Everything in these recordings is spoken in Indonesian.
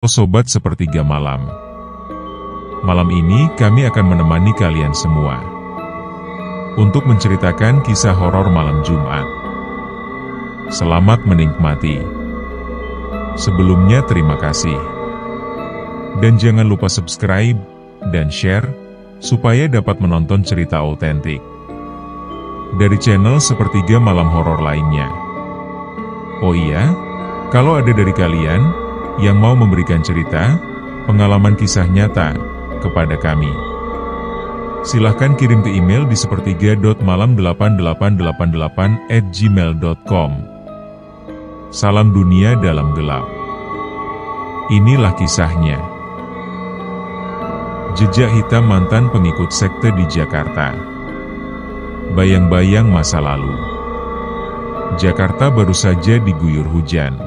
Sobat Sepertiga Malam. Malam ini kami akan menemani kalian semua untuk menceritakan kisah horor malam Jumat. Selamat menikmati. Sebelumnya terima kasih. Dan jangan lupa subscribe dan share supaya dapat menonton cerita otentik dari channel Sepertiga Malam Horor lainnya. Oh iya, kalau ada dari kalian yang mau memberikan cerita, pengalaman kisah nyata kepada kami, silahkan kirim ke email di sepertiga.malam8888@gmail.com. Salam dunia dalam gelap. Inilah kisahnya. Jejak hitam mantan pengikut sekte di Jakarta. Bayang-bayang masa lalu. Jakarta baru saja diguyur hujan.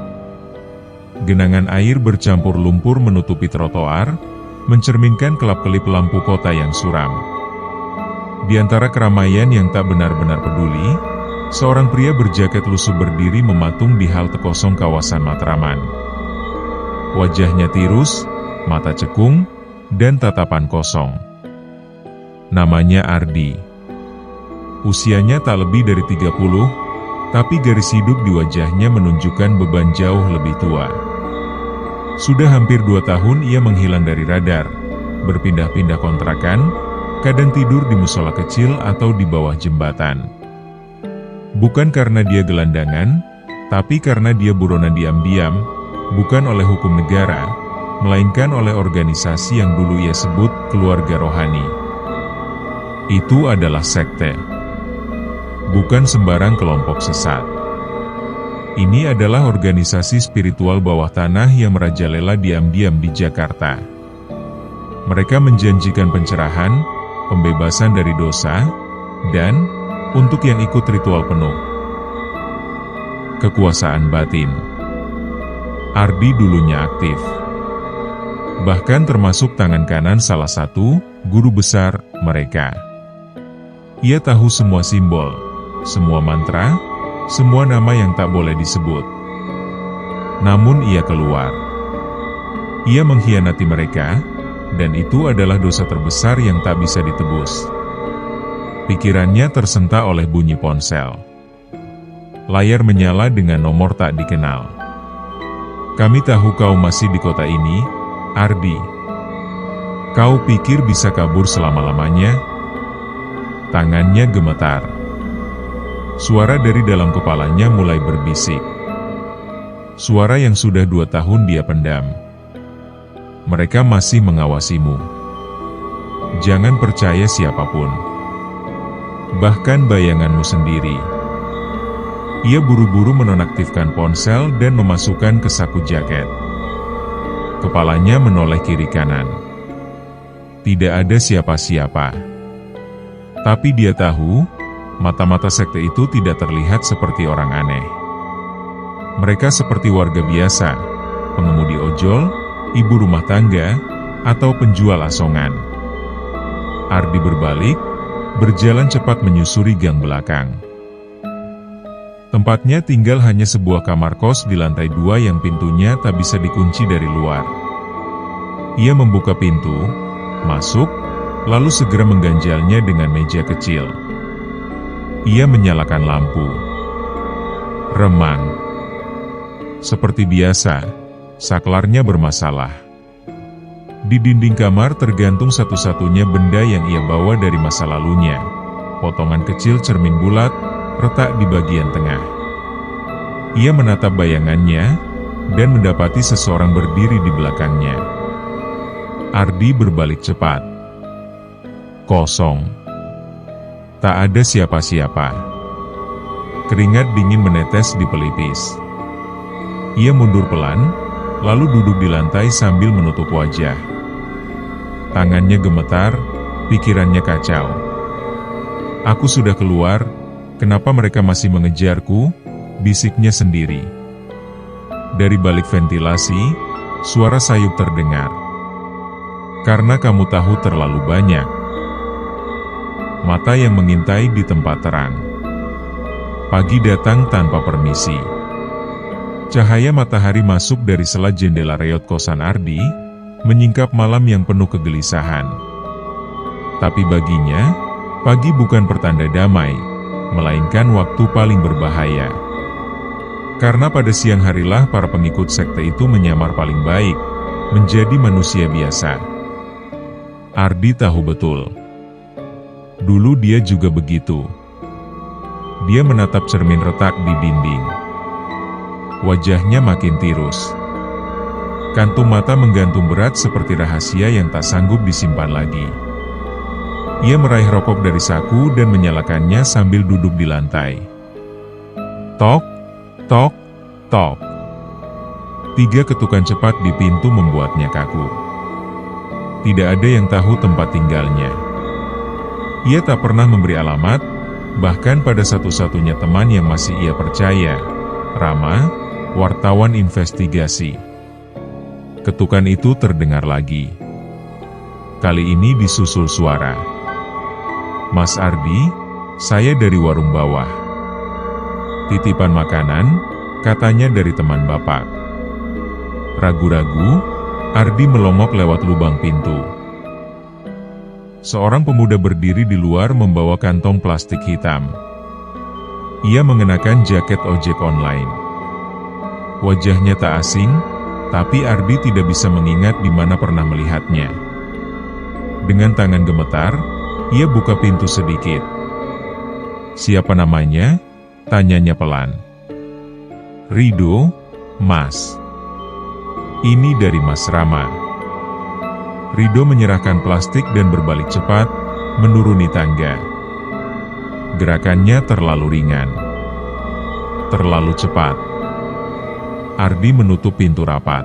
Genangan air bercampur lumpur menutupi trotoar, mencerminkan kelap-kelip lampu kota yang suram. Di antara keramaian yang tak benar-benar peduli, seorang pria berjaket lusuh berdiri mematung di halte kosong kawasan Matraman. Wajahnya tirus, mata cekung, dan tatapan kosong. Namanya Ardi. Usianya tak lebih dari 30, tapi garis hidup di wajahnya menunjukkan beban jauh lebih tua. Sudah hampir 2 tahun ia menghilang dari radar, berpindah-pindah kontrakan, kadang tidur di musola kecil atau di bawah jembatan. Bukan karena dia gelandangan, tapi karena dia buronan diam-diam, bukan oleh hukum negara, melainkan oleh organisasi yang dulu ia sebut keluarga rohani. Itu adalah sekte. Bukan sembarang kelompok sesat. Ini adalah organisasi spiritual bawah tanah yang merajalela diam-diam di Jakarta. Mereka menjanjikan pencerahan, pembebasan dari dosa, dan untuk yang ikut ritual penuh kekuasaan batin. Ardi dulunya aktif, bahkan termasuk tangan kanan salah satu guru besar mereka. Ia tahu semua simbol, semua mantra, semua nama yang tak boleh disebut. Namun ia keluar. Ia mengkhianati mereka, dan itu adalah dosa terbesar yang tak bisa ditebus. Pikirannya tersentak oleh bunyi ponsel. Layar menyala dengan nomor tak dikenal. Kami tahu kau masih di kota ini, Ardi. Kau pikir bisa kabur selama-lamanya? Tangannya gemetar. Suara dari dalam kepalanya mulai berbisik. Suara yang sudah 2 tahun dia pendam. Mereka masih mengawasimu. Jangan percaya siapapun. Bahkan bayanganmu sendiri. Ia buru-buru menonaktifkan ponsel dan memasukkan ke saku jaket. Kepalanya menoleh kiri kanan. Tidak ada siapa-siapa. Tapi dia tahu, mata-mata sekte itu tidak terlihat seperti orang aneh. Mereka seperti warga biasa, pengemudi ojol, ibu rumah tangga, atau penjual asongan. Ardi berbalik, berjalan cepat menyusuri gang belakang. Tempatnya tinggal hanya sebuah kamar kos di lantai 2 yang pintunya tak bisa dikunci dari luar. Ia membuka pintu, masuk, lalu segera mengganjalnya dengan meja kecil. Ia menyalakan lampu. Remang. Seperti biasa, saklarnya bermasalah. Di dinding kamar tergantung satu-satunya benda yang ia bawa dari masa lalunya. Potongan kecil cermin bulat, retak di bagian tengah. Ia menatap bayangannya, dan mendapati seseorang berdiri di belakangnya. Ardi berbalik cepat. Kosong. Tak ada siapa-siapa. Keringat dingin menetes di pelipis. Ia mundur pelan, lalu duduk di lantai sambil menutup wajah. Tangannya gemetar, pikirannya kacau. Aku sudah keluar, kenapa mereka masih mengejarku? Bisiknya sendiri. Dari balik ventilasi, suara sayup terdengar. Karena kamu tahu terlalu banyak. Mata yang mengintai di tempat terang. Pagi datang tanpa permisi. Cahaya matahari masuk dari sela jendela reot kosan Ardi, menyingkap malam yang penuh kegelisahan. Tapi baginya, pagi bukan pertanda damai, melainkan waktu paling berbahaya. Karena pada siang harilah para pengikut sekte itu menyamar paling baik, menjadi manusia biasa. Ardi tahu betul. Dulu dia juga begitu. Dia menatap cermin retak di dinding. Wajahnya makin tirus. Kantung mata menggantung berat seperti rahasia yang tak sanggup disimpan lagi. Ia meraih rokok dari saku dan menyalakannya sambil duduk di lantai. Tok, tok, tok. 3 ketukan cepat di pintu membuatnya kaku. Tidak ada yang tahu tempat tinggalnya. Ia tak pernah memberi alamat, bahkan pada satu-satunya teman yang masih ia percaya, Rama, wartawan investigasi. Ketukan itu terdengar lagi. Kali ini disusul suara. Mas Ardi, saya dari warung bawah. Titipan makanan, katanya dari teman bapak. Ragu-ragu, Ardi melongok lewat lubang pintu. Seorang pemuda berdiri di luar membawa kantong plastik hitam. Ia mengenakan jaket ojek online. Wajahnya tak asing, tapi Ardi tidak bisa mengingat di mana pernah melihatnya. Dengan tangan gemetar, ia buka pintu sedikit. Siapa namanya? Tanyanya pelan. Rido, Mas. Ini dari Mas Rama. Rido menyerahkan plastik dan berbalik cepat, menuruni tangga. Gerakannya terlalu ringan. Terlalu cepat. Ardi menutup pintu rapat.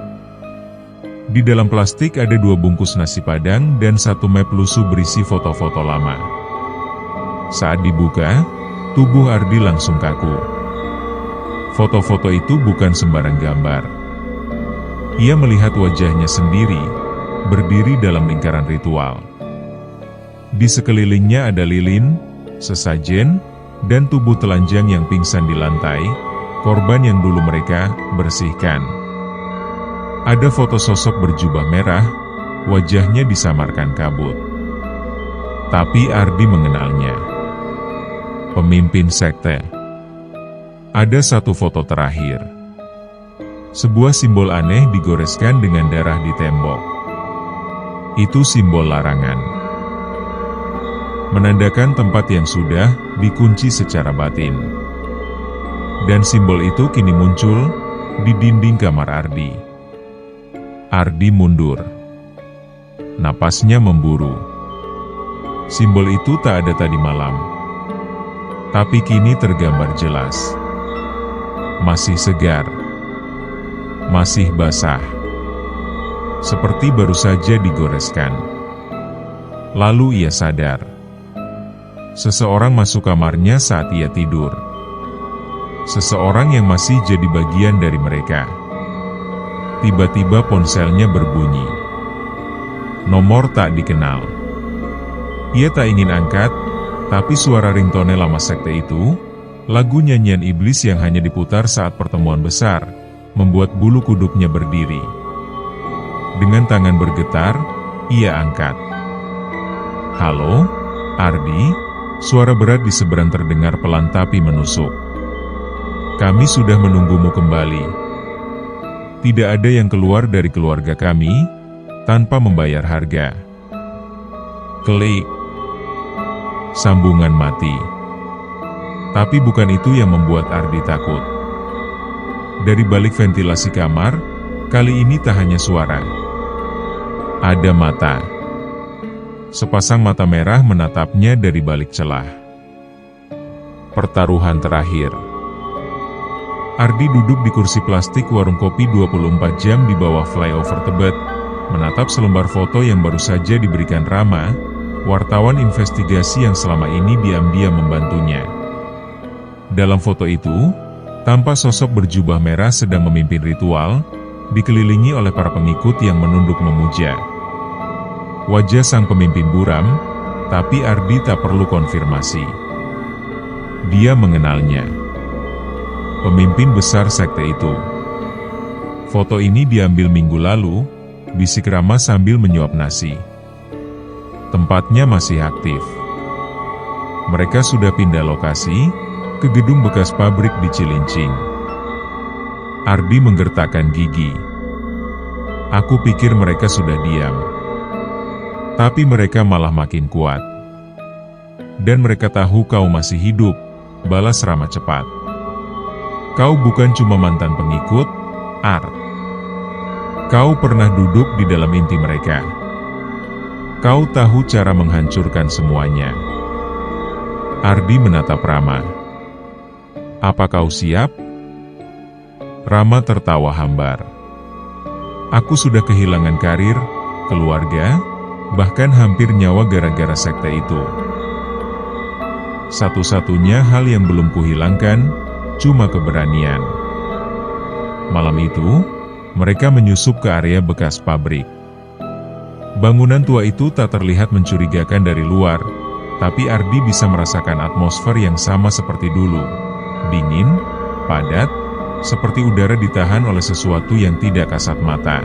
Di dalam plastik ada 2 bungkus nasi padang dan 1 map lusuh berisi foto-foto lama. Saat dibuka, tubuh Ardi langsung kaku. Foto-foto itu bukan sembarang gambar. Ia melihat wajahnya sendiri, berdiri dalam lingkaran ritual. Di sekelilingnya ada lilin, sesajen, dan tubuh telanjang yang pingsan di lantai, korban yang dulu mereka bersihkan. Ada foto sosok berjubah merah, wajahnya disamarkan kabut. Tapi Ardi mengenalnya. Pemimpin sekte. Ada 1 foto terakhir. Sebuah simbol aneh digoreskan dengan darah di tembok. Itu simbol larangan. Menandakan tempat yang sudah dikunci secara batin. Dan simbol itu kini muncul di dinding kamar Ardi. Ardi mundur. Napasnya memburu. Simbol itu tak ada tadi malam. Tapi kini tergambar jelas. Masih segar. Masih basah. Seperti baru saja digoreskan. Lalu ia sadar. Seseorang masuk kamarnya saat ia tidur. Seseorang yang masih jadi bagian dari mereka. Tiba-tiba ponselnya berbunyi. Nomor tak dikenal. Ia tak ingin angkat, tapi suara ringtone lama sekte itu, lagu nyanyian iblis yang hanya diputar saat pertemuan besar, membuat bulu kuduknya berdiri. Dengan tangan bergetar, ia angkat. Halo, Ardi? Suara berat di seberang terdengar pelan tapi menusuk. Kami sudah menunggumu kembali. Tidak ada yang keluar dari keluarga kami, tanpa membayar harga. Klik. Sambungan mati. Tapi bukan itu yang membuat Ardi takut. Dari balik ventilasi kamar, kali ini tak hanya suara. Ada mata. Sepasang mata merah menatapnya dari balik celah. Pertaruhan terakhir. Ardi duduk di kursi plastik warung kopi 24 jam di bawah flyover Tebet, menatap selembar foto yang baru saja diberikan Rama, wartawan investigasi yang selama ini diam-diam membantunya. Dalam foto itu, tampak sosok berjubah merah sedang memimpin ritual, dikelilingi oleh para pengikut yang menunduk memuja. Wajah sang pemimpin buram, tapi Ardi tak perlu konfirmasi. Dia mengenalnya. Pemimpin besar sekte itu. Foto ini diambil minggu lalu, bisik Rama sambil menyuap nasi. Tempatnya masih aktif. Mereka sudah pindah lokasi ke gedung bekas pabrik di Cilincing. Ardi menggertakkan gigi. Aku pikir mereka sudah diam. Tapi mereka malah makin kuat. Dan mereka tahu kau masih hidup, balas Rama cepat. Kau bukan cuma mantan pengikut, Art. Kau pernah duduk di dalam inti mereka. Kau tahu cara menghancurkan semuanya. Ardi menatap Rama. Apa kau siap? Rama tertawa hambar. Aku sudah kehilangan karir, keluarga, bahkan hampir nyawa gara-gara sekte itu. Satu-satunya hal yang belum kuhilangkan, cuma keberanian. Malam itu, mereka menyusup ke area bekas pabrik. Bangunan tua itu tak terlihat mencurigakan dari luar, tapi Ardi bisa merasakan atmosfer yang sama seperti dulu. Dingin, padat, seperti udara ditahan oleh sesuatu yang tidak kasat mata.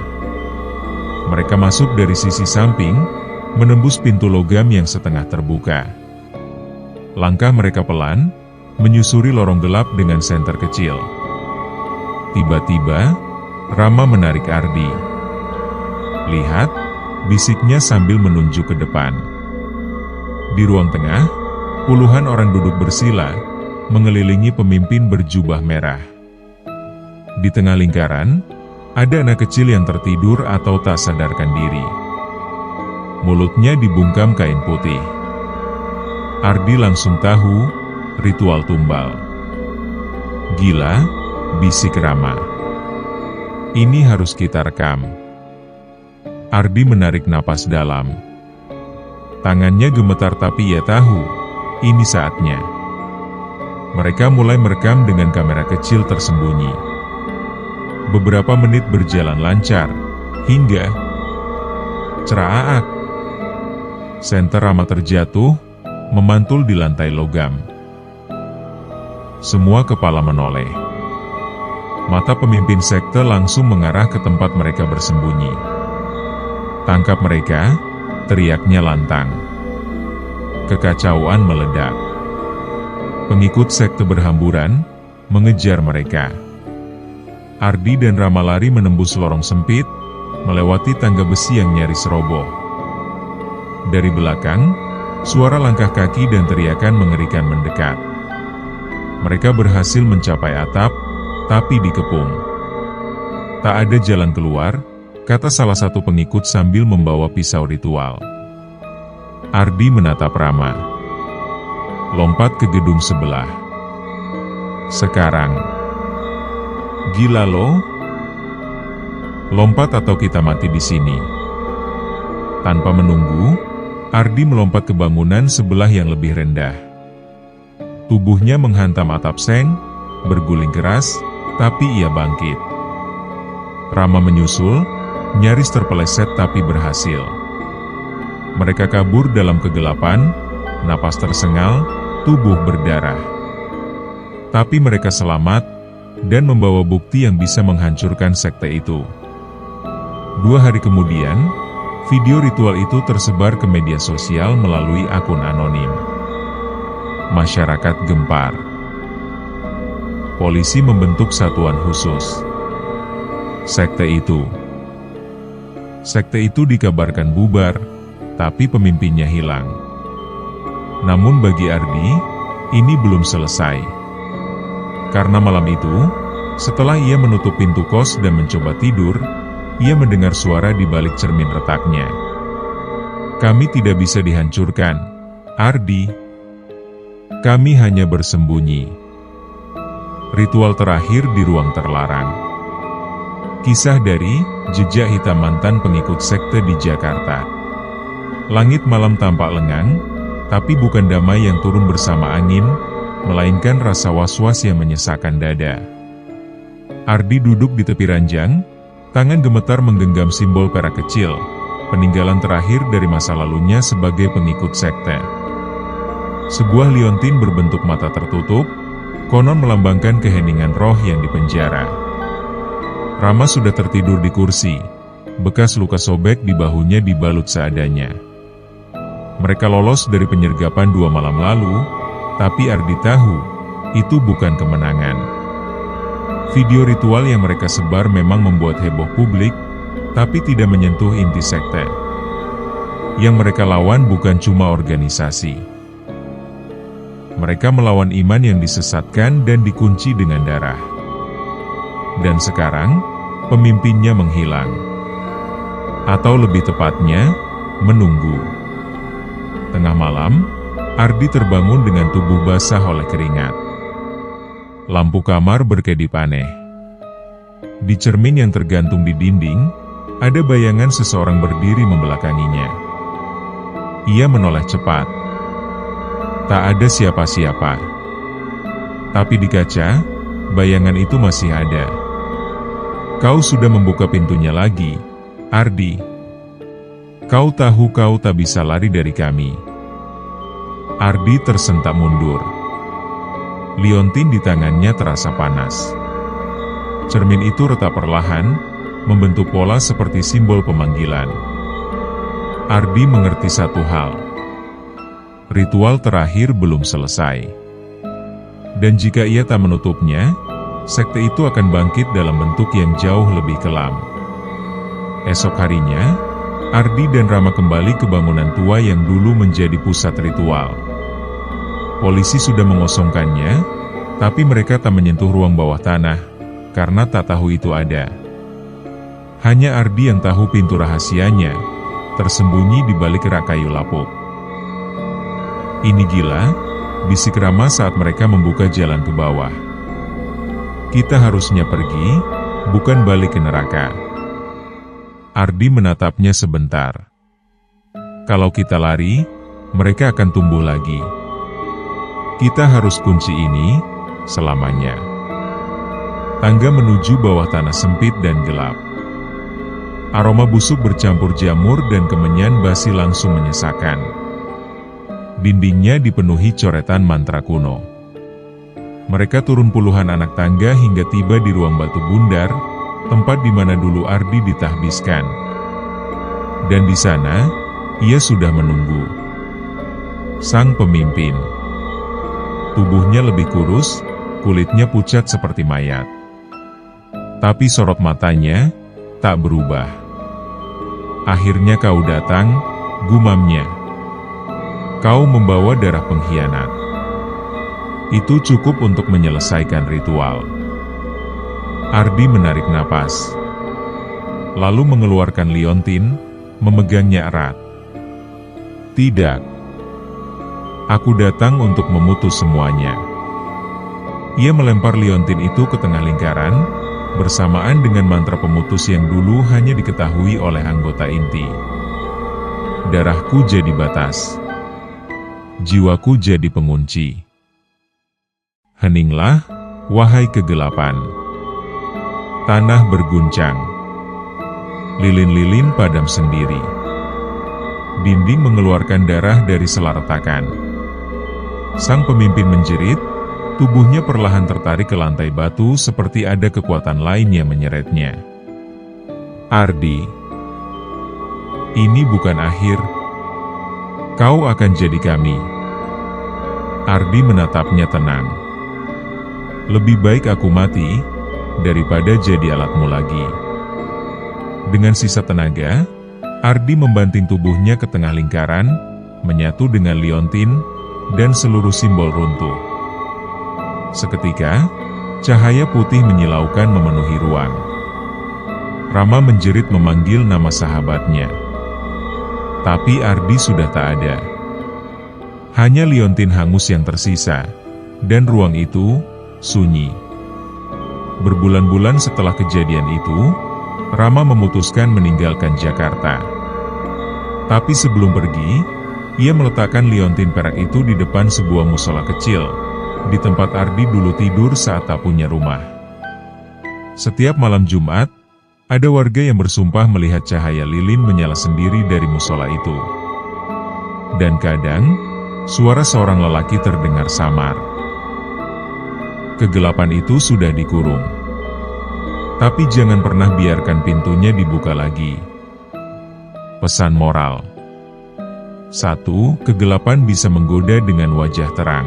Mereka masuk dari sisi samping, menembus pintu logam yang setengah terbuka. Langkah mereka pelan, menyusuri lorong gelap dengan senter kecil. Tiba-tiba, Rama menarik Ardi. Lihat, bisiknya sambil menunjuk ke depan. Di ruang tengah, puluhan orang duduk bersila, mengelilingi pemimpin berjubah merah. Di tengah lingkaran, ada anak kecil yang tertidur atau tak sadarkan diri. Mulutnya dibungkam kain putih. Ardi langsung tahu, ritual tumbal. Gila, bisik Rama. Ini harus kita rekam. Ardi menarik napas dalam. Tangannya gemetar tapi ia tahu, ini saatnya. Mereka mulai merekam dengan kamera kecil tersembunyi. Beberapa menit berjalan lancar, hingga ceraak. Senter Rama terjatuh, memantul di lantai logam. Semua kepala menoleh. Mata pemimpin sekte langsung mengarah ke tempat mereka bersembunyi. Tangkap mereka, teriaknya lantang. Kekacauan meledak. Pengikut sekte berhamburan, mengejar mereka. Ardi dan Rama lari menembus lorong sempit, melewati tangga besi yang nyaris roboh. Dari belakang, suara langkah kaki dan teriakan mengerikan mendekat. Mereka berhasil mencapai atap, tapi dikepung. Tak ada jalan keluar, kata salah satu pengikut sambil membawa pisau ritual. Ardi menatap Rama. Lompat ke gedung sebelah. Sekarang. Gila lo? Lompat atau kita mati di sini. Tanpa menunggu, Ardi melompat ke bangunan sebelah yang lebih rendah. Tubuhnya menghantam atap seng, berguling keras, tapi ia bangkit. Rama menyusul, nyaris terpeleset tapi berhasil. Mereka kabur dalam kegelapan, napas tersengal, tubuh berdarah. Tapi mereka selamat, dan membawa bukti yang bisa menghancurkan sekte itu. 2 hari kemudian, video ritual itu tersebar ke media sosial melalui akun anonim. Masyarakat gempar. Polisi membentuk satuan khusus. Sekte itu dikabarkan bubar, tapi pemimpinnya hilang. Namun bagi Ardi, ini belum selesai. Karena malam itu, setelah ia menutup pintu kos dan mencoba tidur, ia mendengar suara di balik cermin retaknya. Kami tidak bisa dihancurkan, Ardi. Kami hanya bersembunyi. Ritual terakhir di ruang terlarang. Kisah dari Jejak Hitam Mantan Pengikut Sekte di Jakarta. Langit malam tampak lengang, tapi bukan damai yang turun bersama angin, melainkan rasa was-was yang menyesakkan dada. Ardi duduk di tepi ranjang, tangan gemetar menggenggam simbol perak kecil, peninggalan terakhir dari masa lalunya sebagai pengikut sekte. Sebuah liontin berbentuk mata tertutup, konon melambangkan keheningan roh yang dipenjara. Rama sudah tertidur di kursi, bekas luka sobek di bahunya dibalut seadanya. Mereka lolos dari penyergapan 2 malam lalu, tapi Ardi tahu, itu bukan kemenangan. Video ritual yang mereka sebar memang membuat heboh publik, tapi tidak menyentuh inti sekte. Yang mereka lawan bukan cuma organisasi. Mereka melawan iman yang disesatkan dan dikunci dengan darah. Dan sekarang, pemimpinnya menghilang. Atau lebih tepatnya, menunggu. Tengah malam, Ardi terbangun dengan tubuh basah oleh keringat. Lampu kamar berkedip aneh. Di cermin yang tergantung di dinding, ada bayangan seseorang berdiri membelakanginya. Ia menoleh cepat. Tak ada siapa-siapa. Tapi di kaca, bayangan itu masih ada. Kau sudah membuka pintunya lagi, Ardi. Kau tahu kau tak bisa lari dari kami. Ardi tersentak mundur. Liontin di tangannya terasa panas. Cermin itu retak perlahan, membentuk pola seperti simbol pemanggilan. Ardi mengerti satu hal. Ritual terakhir belum selesai. Dan jika ia tak menutupnya, sekte itu akan bangkit dalam bentuk yang jauh lebih kelam. Esok harinya, Ardi dan Rama kembali ke bangunan tua yang dulu menjadi pusat ritual. Polisi sudah mengosongkannya, tapi mereka tak menyentuh ruang bawah tanah, karena tak tahu itu ada. Hanya Ardi yang tahu pintu rahasianya, tersembunyi di balik rak kayu lapuk. Ini gila, bisik Rama saat mereka membuka jalan ke bawah. Kita harusnya pergi, bukan balik ke neraka. Ardi menatapnya sebentar. Kalau kita lari, mereka akan tumbuh lagi. Kita harus kunci ini, selamanya. Tangga menuju bawah tanah sempit dan gelap. Aroma busuk bercampur jamur dan kemenyan basi langsung menyesakan. Dindingnya dipenuhi coretan mantra kuno. Mereka turun puluhan anak tangga hingga tiba di ruang batu bundar, tempat di mana dulu Ardi ditahbiskan. Dan di sana, ia sudah menunggu. Sang pemimpin. Tubuhnya lebih kurus, kulitnya pucat seperti mayat. Tapi sorot matanya, tak berubah. Akhirnya kau datang, gumamnya. Kau membawa darah pengkhianat. Itu cukup untuk menyelesaikan ritual. Ardi menarik napas. Lalu mengeluarkan liontin, memegangnya erat. Tidak. Aku datang untuk memutus semuanya. Ia melempar liontin itu ke tengah lingkaran, bersamaan dengan mantra pemutus yang dulu hanya diketahui oleh anggota inti. Darahku jadi batas. Jiwaku jadi pengunci. Heninglah, wahai kegelapan. Tanah berguncang. Lilin-lilin padam sendiri. Dinding mengeluarkan darah dari sela retakan. Sang pemimpin menjerit, tubuhnya perlahan tertarik ke lantai batu seperti ada kekuatan lain yang menyeretnya. Ardi. Ini bukan akhir. Kau akan jadi kami. Ardi menatapnya tenang. Lebih baik aku mati, daripada jadi alatmu lagi. Dengan sisa tenaga, Ardi membanting tubuhnya ke tengah lingkaran, menyatu dengan liontin, dan seluruh simbol runtuh. Seketika, cahaya putih menyilaukan memenuhi ruang. Rama menjerit memanggil nama sahabatnya. Tapi Ardi sudah tak ada. Hanya liontin hangus yang tersisa, dan ruang itu sunyi. Berbulan-bulan setelah kejadian itu, Rama memutuskan meninggalkan Jakarta. Tapi sebelum pergi, ia meletakkan liontin perak itu di depan sebuah musola kecil, di tempat Ardi dulu tidur saat tak punya rumah. Setiap malam Jumat, ada warga yang bersumpah melihat cahaya lilin menyala sendiri dari musola itu. Dan kadang, suara seorang lelaki terdengar samar. Kegelapan itu sudah dikurung. Tapi jangan pernah biarkan pintunya dibuka lagi. Pesan moral. 1. Kegelapan bisa menggoda dengan wajah terang.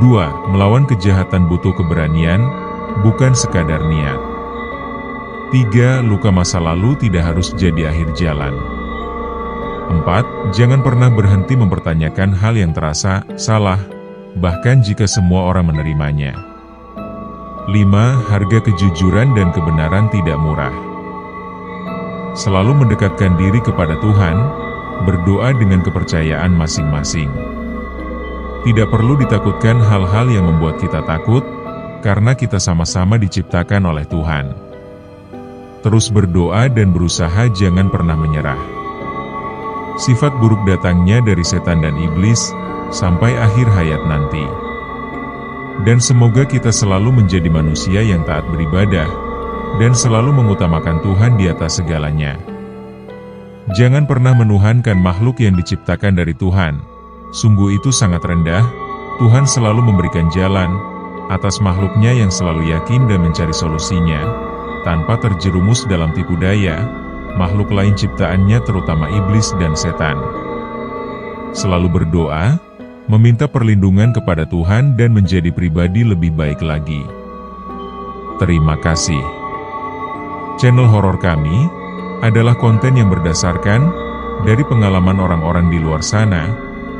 2. Melawan kejahatan butuh keberanian, bukan sekadar niat. 3. Luka masa lalu tidak harus jadi akhir jalan. 4. Jangan pernah berhenti mempertanyakan hal yang terasa salah, bahkan jika semua orang menerimanya. 5. Harga kejujuran dan kebenaran tidak murah. Selalu mendekatkan diri kepada Tuhan, berdoa dengan kepercayaan masing-masing. Tidak perlu ditakutkan hal-hal yang membuat kita takut, karena kita sama-sama diciptakan oleh Tuhan. Terus berdoa dan berusaha, jangan pernah menyerah. Sifat buruk datangnya dari setan dan iblis, sampai akhir hayat nanti. Dan semoga kita selalu menjadi manusia yang taat beribadah, dan selalu mengutamakan Tuhan di atas segalanya. Jangan pernah menuhankan makhluk yang diciptakan dari Tuhan. Sungguh itu sangat rendah. Tuhan selalu memberikan jalan atas makhluknya yang selalu yakin dan mencari solusinya, tanpa terjerumus dalam tipu daya makhluk lain ciptaannya, terutama iblis dan setan. Selalu berdoa, meminta perlindungan kepada Tuhan dan menjadi pribadi lebih baik lagi. Terima kasih. Channel horor kami adalah konten yang berdasarkan dari pengalaman orang-orang di luar sana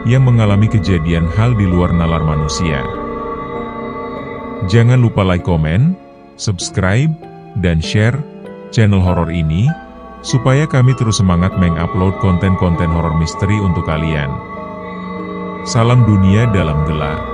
yang mengalami kejadian hal di luar nalar manusia. Jangan lupa like, komen, subscribe, dan share channel horor ini, supaya kami terus semangat mengupload konten-konten horor misteri untuk kalian. Salam dunia dalam gelap.